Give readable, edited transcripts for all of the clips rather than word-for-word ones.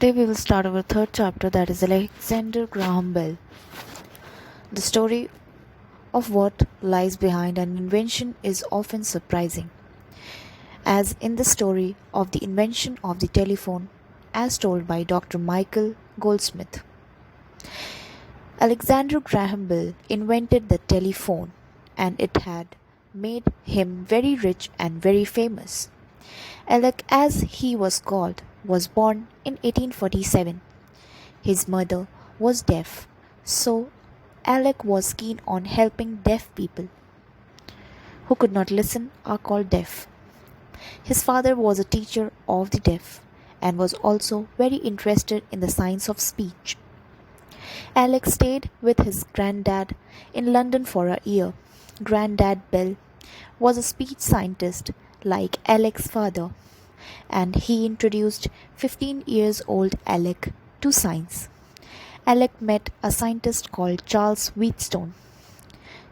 Today we will start our third chapter, that is Alexander Graham Bell. The story of what lies behind an invention is often surprising, as in the story of the invention of the telephone as told by Dr. Michael Goldsmith. Alexander Graham Bell invented the telephone, and it had made him very rich and very famous. Alec, as he was called, was born in 1847. His mother was deaf, so Alec was keen on helping deaf people who could not listen are called deaf. His father was a teacher of the deaf and was also very interested in the science of speech. Alec stayed with his granddad in London for a year. Granddad Bell was a speech scientist like Alec's father, and he introduced 15 years old Alec to science. Alec met a scientist called Charles Wheatstone.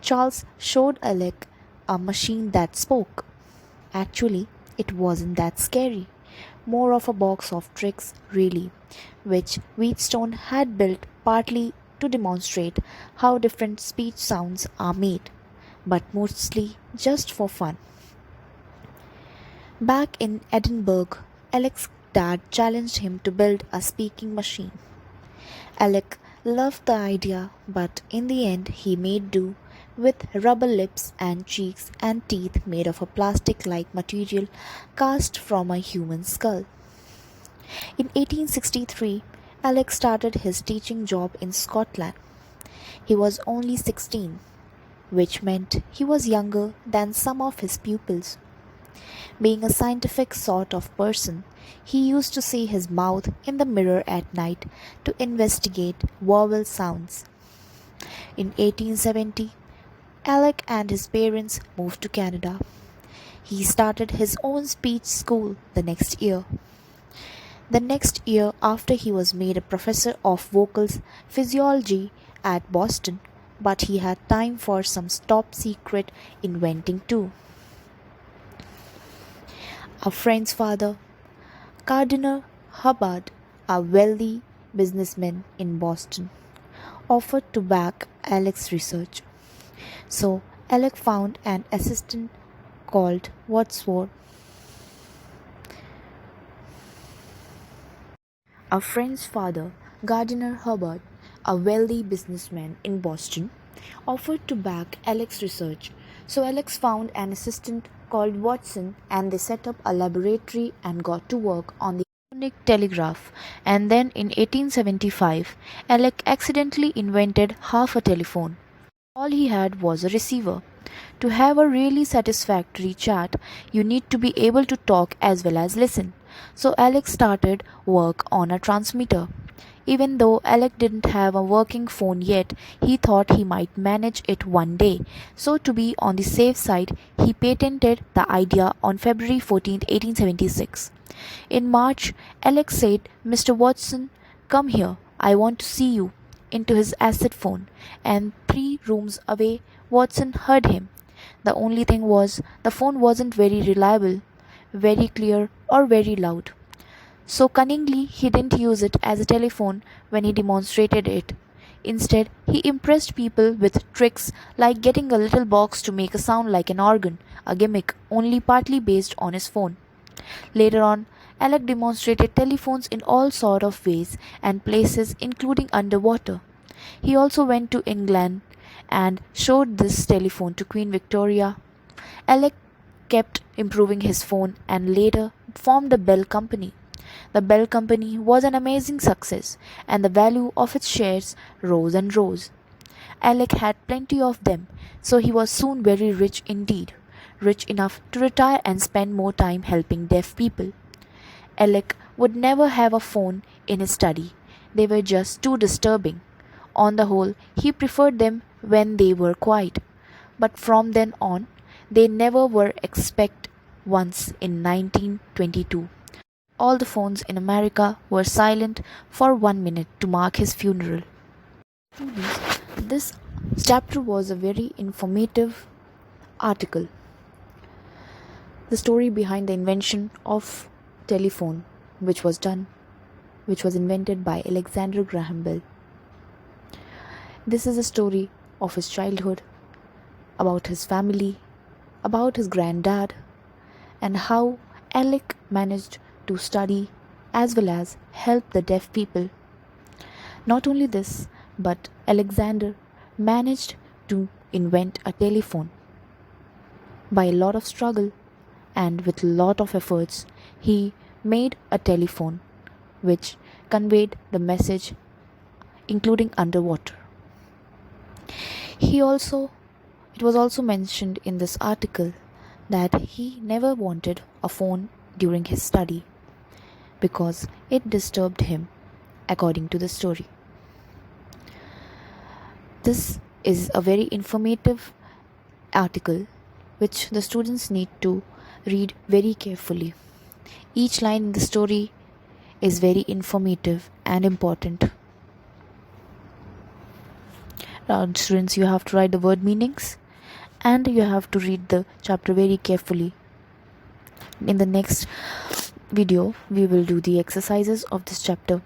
Charles showed Alec a machine that spoke. Actually, it wasn't that scary, more of a box of tricks, really, which Wheatstone had built partly to demonstrate how different speech sounds are made, but mostly just for fun. Back in Edinburgh, Alec's dad challenged him to build a speaking machine. Alec loved the idea, but in the end he made do with rubber lips and cheeks and teeth made of a plastic-like material cast from a human skull. In 1863, Alec started his teaching job in Scotland. He was only 16, which meant he was younger than some of his pupils. Being a scientific sort of person, he used to see his mouth in the mirror at night to investigate vowel sounds. In 1870, Alec and his parents moved to Canada. He started his own speech school the next year. The next year after, he was made a professor of vocal physiology at Boston, but he had time for some top secret inventing too. A friend's father, Cardinal Hubbard, a wealthy businessman in Boston, offered to back Alec's research. So Alec found an assistant called Wadsworth. A friend's father, Gardiner Hubbard, a wealthy businessman in Boston, offered to back Alec's research. So Alex found an assistant called Watson, and they set up a laboratory and got to work on the electronic telegraph. And then in 1875, Alec accidentally invented half a telephone. All he had was a receiver. To have a really satisfactory chat, you need to be able to talk as well as listen. So Alec started work on a transmitter. Even though Alec didn't have a working phone yet, he thought he might manage it one day. So to be on the safe side, he patented the idea on February 14, 1876. In March, Alec said, "Mr. Watson, come here, I want to see you," into his acid phone, and 3 rooms away, Watson heard him. The only thing was, the phone wasn't very reliable, very clear, or very loud. So cunningly, he didn't use it as a telephone when he demonstrated it. Instead, he impressed people with tricks like getting a little box to make a sound like an organ, a gimmick only partly based on his phone. Later on, Alec demonstrated telephones in all sorts of ways and places, including underwater. He also went to England and showed this telephone to Queen Victoria. Alec kept improving his phone and later formed the Bell Company. The Bell Company was an amazing success, and the value of its shares rose and rose. Alec had plenty of them, so he was soon very rich indeed, rich enough to retire and spend more time helping deaf people. Alec would never have a phone in his study. They were just too disturbing. On the whole, he preferred them when they were quiet. But from then on, they never were except once in 1922. All the phones in America were silent for 1 minute to mark his funeral. This chapter was a very informative article. The story behind the invention of telephone, which was done which was invented by Alexander Graham Bell. This is a story of his childhood, about his family, about his granddad, and how Alec managed to study as well as help the deaf people. Not only this, but Alexander managed to invent a telephone. By a lot of struggle and with a lot of efforts, he made a telephone which conveyed the message, including underwater. It was also mentioned in this article that he never wanted a phone during his study because it disturbed him, according to the story. This is a very informative article which the students need to read very carefully. Each line in the story is very informative and important. Students, you have to write the word meanings and you have to read the chapter very carefully. In the next video, we will do the exercises of this chapter.